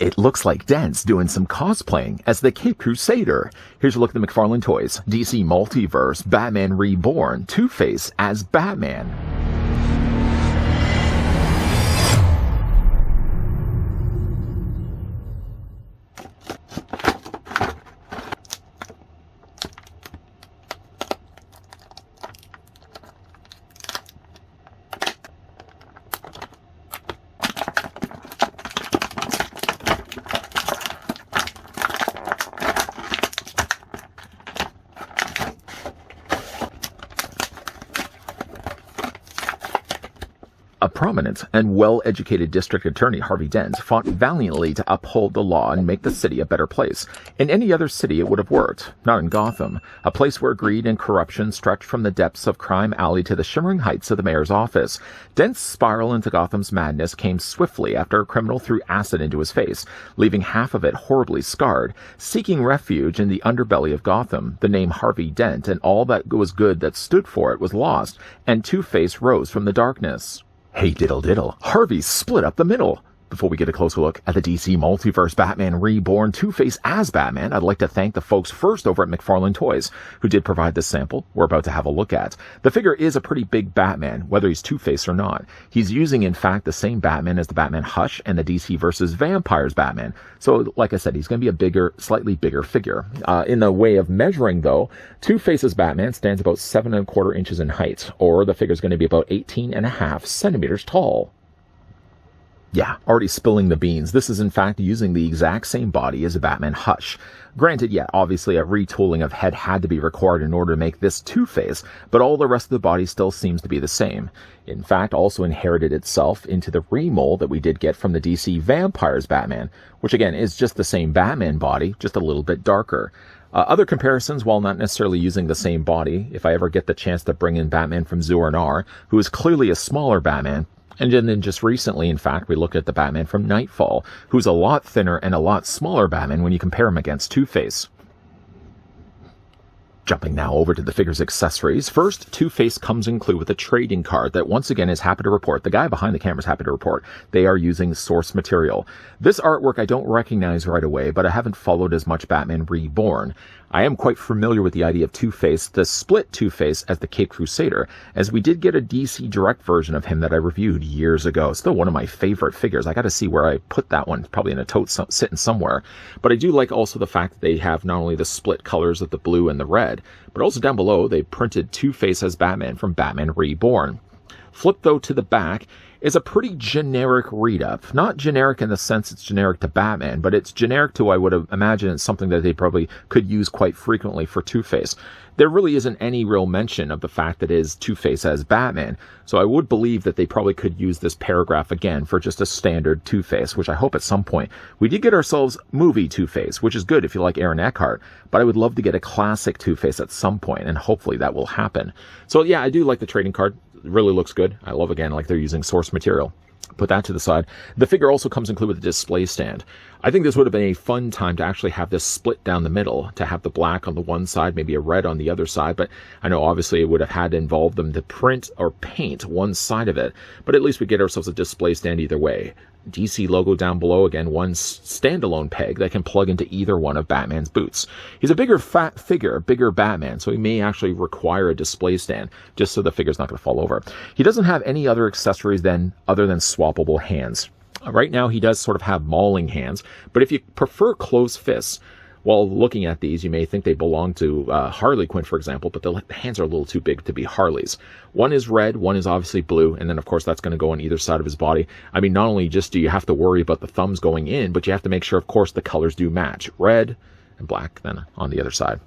It looks like Dent's doing some cosplaying as the Cape Crusader. Here's a look at the McFarlane toys. DC Multiverse, Batman Reborn, Two-Face as Batman. A prominent and well-educated district attorney, Harvey Dent, fought valiantly to uphold the law and make the city a better place. In any other city it would have worked, not in Gotham, a place where greed and corruption stretched from the depths of Crime Alley to the shimmering heights of the mayor's office. Dent's spiral into Gotham's madness came swiftly after a criminal threw acid into his face, leaving half of it horribly scarred. Seeking refuge in the underbelly of Gotham, the name Harvey Dent and all that was good that stood for it was lost, and Two-Face rose from the darkness. Hey diddle diddle, Harvey split up the middle. Before we get a closer look at the DC Multiverse Batman Reborn Two-Face as Batman, I'd like to thank the folks first over at McFarlane Toys, who did provide this sample we're about to have a look at. The figure is a pretty big Batman, whether he's Two-Face or not. He's using, in fact, the same Batman as the Batman Hush and the DC vs. Vampires Batman. So, like I said, he's going to be a bigger, slightly bigger figure. In the way of measuring, though, Two-Face's Batman stands about 7¼ inches in height, or the figure's going to be about 18½ centimeters tall. Yeah, already spilling the beans. This is in fact using the exact same body as a Batman Hush. Granted, yeah, obviously a retooling of head had to be required in order to make this Two-Face, but all the rest of the body still seems to be the same. In fact, also inherited itself into the remold that we did get from the DC Vampires Batman, which again is just the same Batman body, just a little bit darker. Other comparisons, while not necessarily using the same body, if I ever get the chance to bring in Batman from Zur-En-Arrh, who is clearly a smaller Batman, and then just recently, in fact, we looked at the Batman from Nightfall, who's a lot thinner and a lot smaller Batman when you compare him against Two-Face. Jumping now over to the figure's accessories. First, Two-Face comes included with a trading card that once again is happy to report, the guy behind the camera is happy to report, they are using source material. This artwork I don't recognize right away, but I haven't followed as much Batman Reborn. I am quite familiar with the idea of Two-Face, the split Two-Face as the Cape Crusader, as we did get a DC Direct version of him that I reviewed years ago. Still one of my favorite figures. I got to see where I put that one, probably in a tote sitting somewhere. But I do like also the fact that they have not only the split colors of the blue and the red, but also down below they printed Two-Face as Batman from Batman Reborn. Flip though to the back is a pretty generic read-up. Not generic in the sense it's generic to Batman, but it's generic to, I would imagine, it's something that they probably could use quite frequently for Two-Face. There really isn't any real mention of the fact that it is Two-Face as Batman, so I would believe that they probably could use this paragraph again for just a standard Two-Face, which I hope at some point. We did get ourselves movie Two-Face, which is good if you like Aaron Eckhart, but I would love to get a classic Two-Face at some point, and hopefully that will happen. So yeah, I do like the trading card. It really looks good. I love, again, like they're using source material. Put that to the side. The figure also comes included with a display stand. I think this would have been a fun time to actually have this split down the middle, to have the black on the one side, maybe a red on the other side, but I know obviously it would have had to involve them to print or paint one side of it, but at least we get ourselves a display stand either way. DC logo down below, again, one standalone peg that can plug into either one of Batman's boots. He's a bigger fat figure, bigger Batman, so he may actually require a display stand, just so the figure's not going to fall over. He doesn't have any other accessories other than swappable hands. Right now, he does sort of have mauling hands, but if you prefer closed fists, while looking at these, you may think they belong to Harley Quinn, for example, but the hands are a little too big to be Harley's. One is red, one is obviously blue, and then, of course, that's going to go on either side of his body. I mean, not only just do you have to worry about the thumbs going in, but you have to make sure, of course, the colors do match. Red and black then on the other side.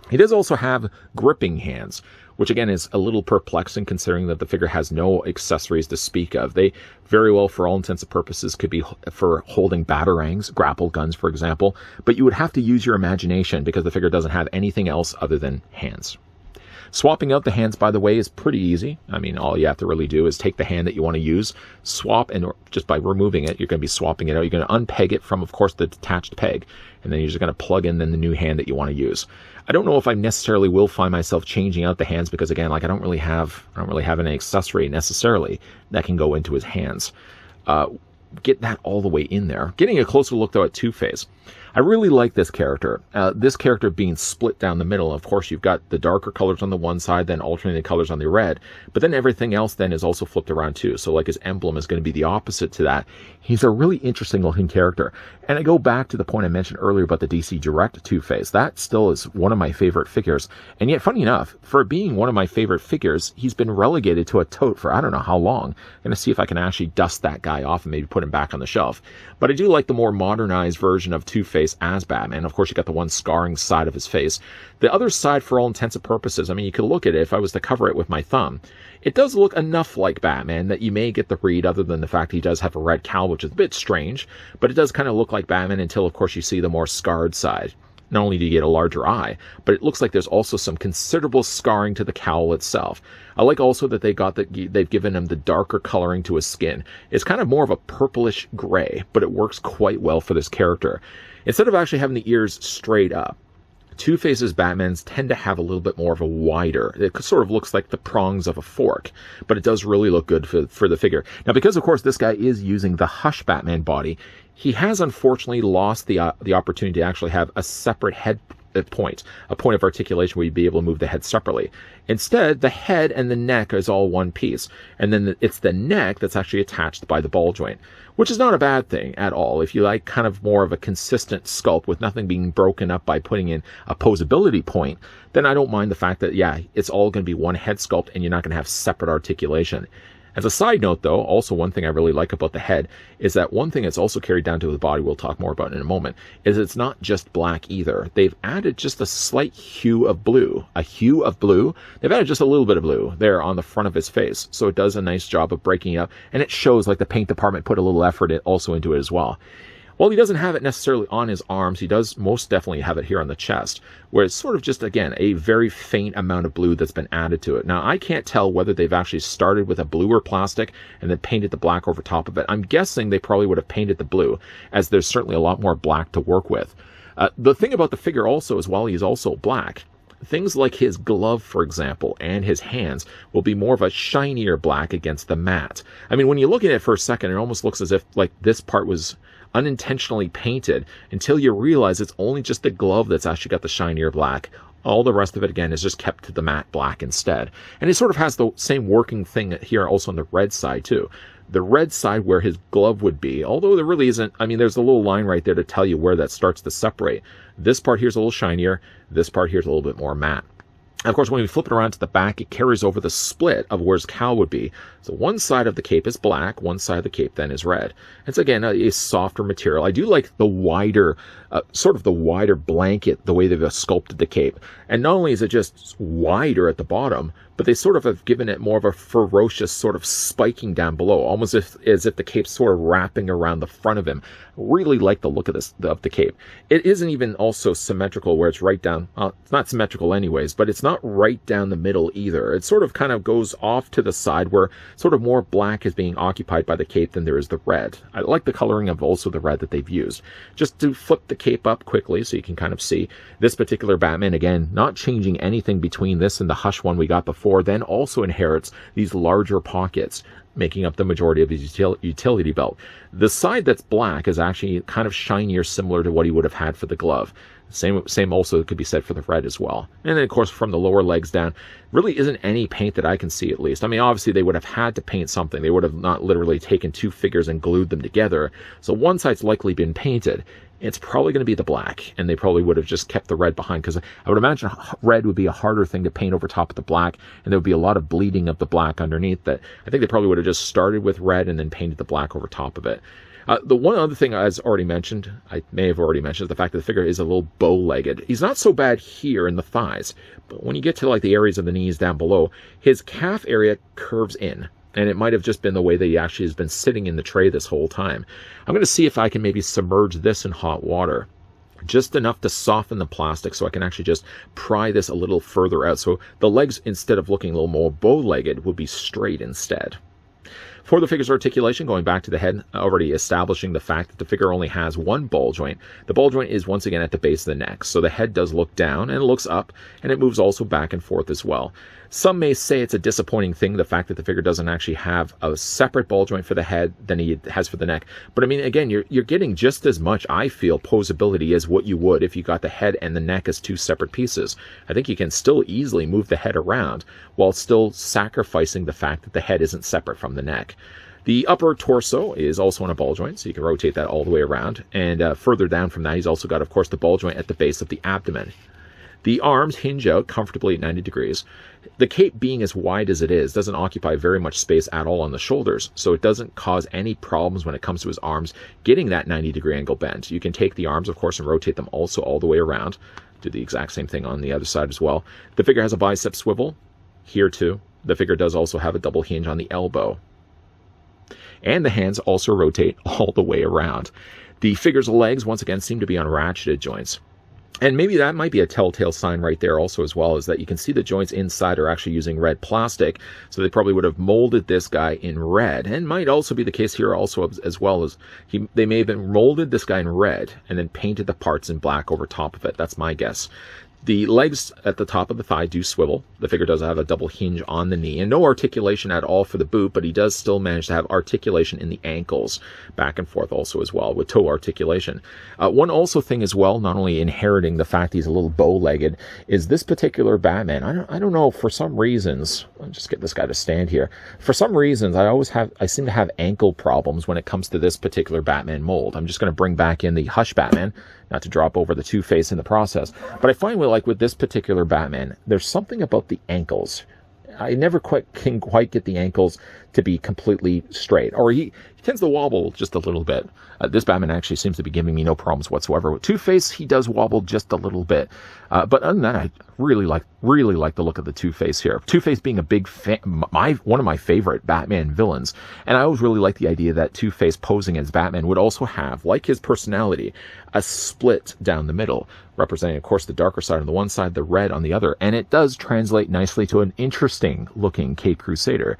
He does also have gripping hands, which again is a little perplexing considering that the figure has no accessories to speak of. They very well, for all intents and purposes, could be for holding batarangs, grapple guns, for example, but you would have to use your imagination because the figure doesn't have anything else other than hands. Swapping out the hands, by the way, is pretty easy. I mean, all you have to really do is take the hand that you want to use, swap, and just by removing it, you're going to be swapping it out. You're going to unpeg it from, of course, the detached peg, and then you're just going to plug in then the new hand that you want to use. I don't know if I necessarily will find myself changing out the hands because, again, like I don't really have an accessory necessarily that can go into his hands. get that all the way in there. Getting a closer look, though, at Two-Face. I really like this character. This character being split down the middle. Of course, you've got the darker colors on the one side, then alternating colors on the red. But then everything else then is also flipped around too. So like his emblem is going to be the opposite to that. He's a really interesting looking character. And I go back to the point I mentioned earlier about the DC Direct Two-Face. That still is one of my favorite figures. And yet, funny enough, for being one of my favorite figures, he's been relegated to a tote for I don't know how long. I'm going to see if I can actually dust that guy off and maybe put him back on the shelf. But I do like the more modernized version of Two-Face as Batman. Of course, you got the one scarring side of his face. The other side, for all intents and purposes, I mean, you could look at it, if I was to cover it with my thumb, it does look enough like Batman that you may get the read, other than the fact he does have a red cowl, which is a bit strange, but it does kind of look like Batman until, of course, you see the more scarred side. Not only do you get a larger eye, but it looks like there's also some considerable scarring to the cowl itself. I like also that they've given him the darker coloring to his skin. It's kind of more of a purplish gray, but it works quite well for this character. Instead of actually having the ears straight up, Two-Face's Batmans tend to have a little bit more of a wider, it sort of looks like the prongs of a fork, but it does really look good for the figure. Now, because of course this guy is using the Hush Batman body, he has unfortunately lost the opportunity to actually have a separate head point, a point of articulation where you'd be able to move the head separately. Instead, the head and the neck is all one piece, and then it's the neck that's actually attached by the ball joint, which is not a bad thing at all. If you like kind of more of a consistent sculpt with nothing being broken up by putting in a posability point, then I don't mind the fact that, yeah, it's all going to be one head sculpt and you're not going to have separate articulation. As a side note, though, also one thing I really like about the head is that one thing that's also carried down to the body, we'll talk more about in a moment, is it's not just black either. They've added just a slight hue of blue. A hue of blue? They've added just a little bit of blue there on the front of his face. So it does a nice job of breaking it up, and it shows like the paint department put a little effort also into it as well. While he doesn't have it necessarily on his arms, he does most definitely have it here on the chest, where it's sort of just, again, a very faint amount of blue that's been added to it. Now, I can't tell whether they've actually started with a bluer plastic and then painted the black over top of it. I'm guessing they probably would have painted the blue, as there's certainly a lot more black to work with. The thing about the figure also is, while he's also black, things like his glove, for example, and his hands will be more of a shinier black against the matte. I mean, when you look at it for a second, it almost looks as if like this part was unintentionally painted, until you realize it's only just the glove that's actually got the shinier black. All the rest of it, again, is just kept to the matte black instead. And it sort of has the same working thing here also on the red side too. The red side where his glove would be, although there really isn't, I mean, there's a little line right there to tell you where that starts to separate. This part here is a little shinier, this part here is a little bit more matte. Of course, when we flip it around to the back, it carries over the split of where his cowl would be. So one side of the cape is black, one side of the cape then is red. It's, again, a softer material. I do like the wider, sort of the wider blanket, the way they've sculpted the cape. And not only is it just wider at the bottom, but they sort of have given it more of a ferocious sort of spiking down below, almost as if the cape's sort of wrapping around the front of him. Really like the look of the cape. It isn't even also symmetrical where it's right down, well, it's not symmetrical anyways, but it's not right down the middle either. It sort of kind of goes off to the side where sort of more black is being occupied by the cape than there is the red. I like the coloring of also the red that they've used. Just to flip the cape up quickly so you can kind of see this particular Batman, again, not changing anything between this and the Hush one we got before, then also inherits these larger pockets, making up the majority of his utility belt. The side that's black is actually kind of shinier, similar to what he would have had for the glove. Same also could be said for the red as well. And then, of course, from the lower legs down, really isn't any paint that I can see, at least. I mean, obviously, they would have had to paint something. They would have not literally taken two figures and glued them together. So one side's likely been painted. It's probably going to be the black, and they probably would have just kept the red behind, because I would imagine red would be a harder thing to paint over top of the black, and there would be a lot of bleeding of the black underneath that. I think they probably would have just started with red and then painted the black over top of it. The one other thing I may have already mentioned, is the fact that the figure is a little bow-legged. He's not so bad here in the thighs, but when you get to like the areas of the knees down below, his calf area curves in. And it might have just been the way that he actually has been sitting in the tray this whole time. I'm going to see if I can maybe submerge this in hot water, just enough to soften the plastic so I can actually just pry this a little further out. So the legs, instead of looking a little more bow-legged, would be straight instead. For the figure's articulation, going back to the head, already establishing the fact that the figure only has one ball joint. The ball joint is once again at the base of the neck, so the head does look down and looks up, and it moves also back and forth as well. Some may say it's a disappointing thing, the fact that the figure doesn't actually have a separate ball joint for the head than he has for the neck. But I mean, again, you're getting just as much, I feel, posability as what you would if you got the head and the neck as two separate pieces. I think you can still easily move the head around while still sacrificing the fact that the head isn't separate from the neck. The upper torso is also on a ball joint, so you can rotate that all the way around. And further down from that, he's also got, of course, the ball joint at the base of the abdomen. The arms hinge out comfortably at 90 degrees. The cape, being as wide as it is, doesn't occupy very much space at all on the shoulders, so it doesn't cause any problems when it comes to his arms getting that 90-degree angle bend. You can take the arms, of course, and rotate them also all the way around. Do the exact same thing on the other side as well. The figure has a bicep swivel here too. The figure does also have a double hinge on the elbow. And the hands also rotate all the way around. The figure's legs, once again, seem to be on ratcheted joints. And maybe that might be a telltale sign right there also as well, is that you can see the joints inside are actually using red plastic. So they probably would have molded this guy in red. And might also be the case here also as well, as they may have been molded this guy in red and then painted the parts in black over top of it. That's my guess. The legs at the top of the thigh do swivel. The figure does have a double hinge on the knee and no articulation at all for the boot, but he does still manage to have articulation in the ankles back and forth also as well with toe articulation. One also thing as well, not only inheriting the fact he's a little bow-legged, is this particular Batman. I don't know, for some reasons, I'll just get this guy to stand here. For some reasons, I seem to have ankle problems when it comes to this particular Batman mold. I'm just going to bring back in the Hush Batman, not to drop over the Two-Face in the process. But I find with this particular Batman, there's something about the ankles. I never can quite get the ankles to be completely straight. Or he tends to wobble just a little bit. This Batman actually seems to be giving me no problems whatsoever. With Two-Face, he does wobble just a little bit. But other than that, I really like the look of the Two-Face here. Two-Face being a big fan, one of my favorite Batman villains. And I always really like the idea that Two-Face posing as Batman would also have, like his personality, a split down the middle, representing, of course, the darker side on the one side, the red on the other. And it does translate nicely to an interesting looking Caped Crusader.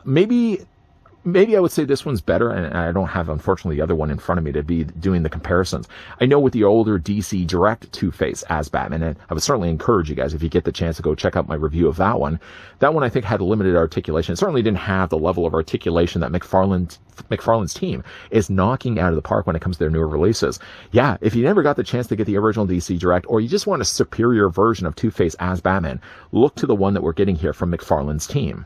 Maybe I would say this one's better, and I don't have, unfortunately, the other one in front of me to be doing the comparisons. I know with the older DC Direct Two-Face as Batman, and I would certainly encourage you guys, if you get the chance to go check out my review of that one I think had limited articulation. It certainly didn't have the level of articulation that McFarlane's team is knocking out of the park when it comes to their newer releases. Yeah, if you never got the chance to get the original DC Direct, or you just want a superior version of Two-Face as Batman, look to the one that we're getting here from McFarlane's team.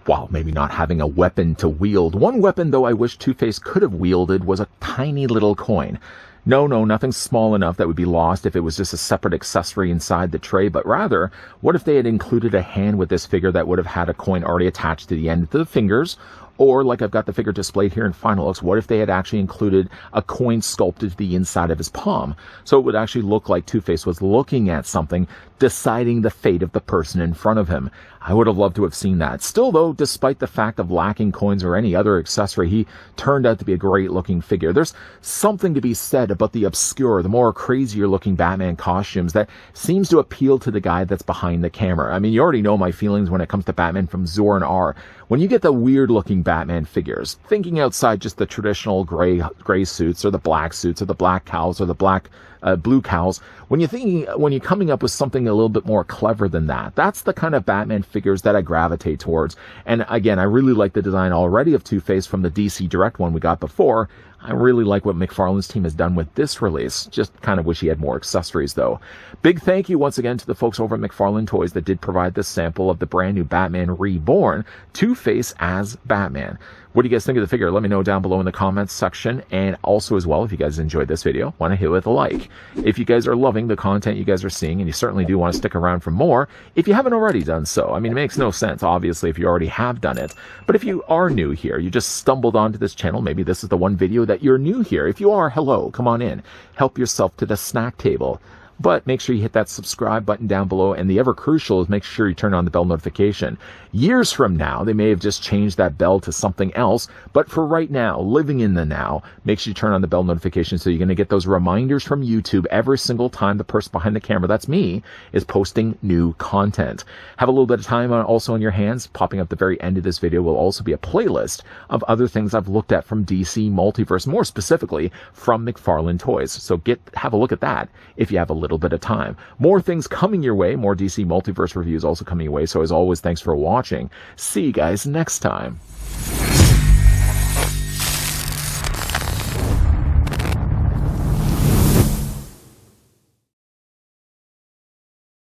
While maybe not having a weapon to wield. One weapon, though, I wish Two-Face could have wielded was a tiny little coin. No, nothing small enough that would be lost if it was just a separate accessory inside the tray, but rather, what if they had included a hand with this figure that would have had a coin already attached to the end of the fingers? Or, like I've got the figure displayed here in Final Looks, what if they had actually included a coin sculpted to the inside of his palm? So it would actually look like Two-Face was looking at something, deciding the fate of the person in front of him. I would have loved to have seen that. Still, though, despite the fact of lacking coins or any other accessory, he turned out to be a great-looking figure. There's something to be said about the obscure, the more crazier-looking Batman costumes that seems to appeal to the guy that's behind the camera. I mean, you already know my feelings when it comes to Batman from Zorn R. When you get the weird-looking Batman figures, thinking outside just the traditional gray suits or the black suits or the black cowls or the blue cowls, when you're coming up with something a little bit more clever than that, that's the kind of Batman figures that I gravitate towards. And again, I really like the design already of Two-Face from the DC Direct one we got before. I really like what McFarlane's team has done with this release. Just kind of wish he had more accessories, though. Big thank you once again to the folks over at McFarlane Toys that did provide this sample of the brand new Batman Reborn, Two-Face as Batman. What do you guys think of the figure? Let me know down below in the comments section. And also as well, if you guys enjoyed this video, want to hit it with a like. If you guys are loving the content you guys are seeing, and you certainly do want to stick around for more, if you haven't already done so, I mean, it makes no sense, obviously, if you already have done it. But if you are new here, you just stumbled onto this channel, maybe this is the one video that you're new here. If you are, hello, come on in. Help yourself to the snack table. But make sure you hit that subscribe button down below, and the ever crucial is make sure you turn on the bell notification. Years from now, they may have just changed that bell to something else, but for right now, living in the now, make sure you turn on the bell notification so you're going to get those reminders from YouTube every single time the person behind the camera, that's me, is posting new content. Have a little bit of time also in your hands. Popping up at the very end of this video will also be a playlist of other things I've looked at from DC Multiverse, more specifically from McFarlane Toys. So have a look at that if you have a little little bit of time. More things coming your way, more DC Multiverse reviews also coming your way. So as always, thanks for watching. See you guys next time.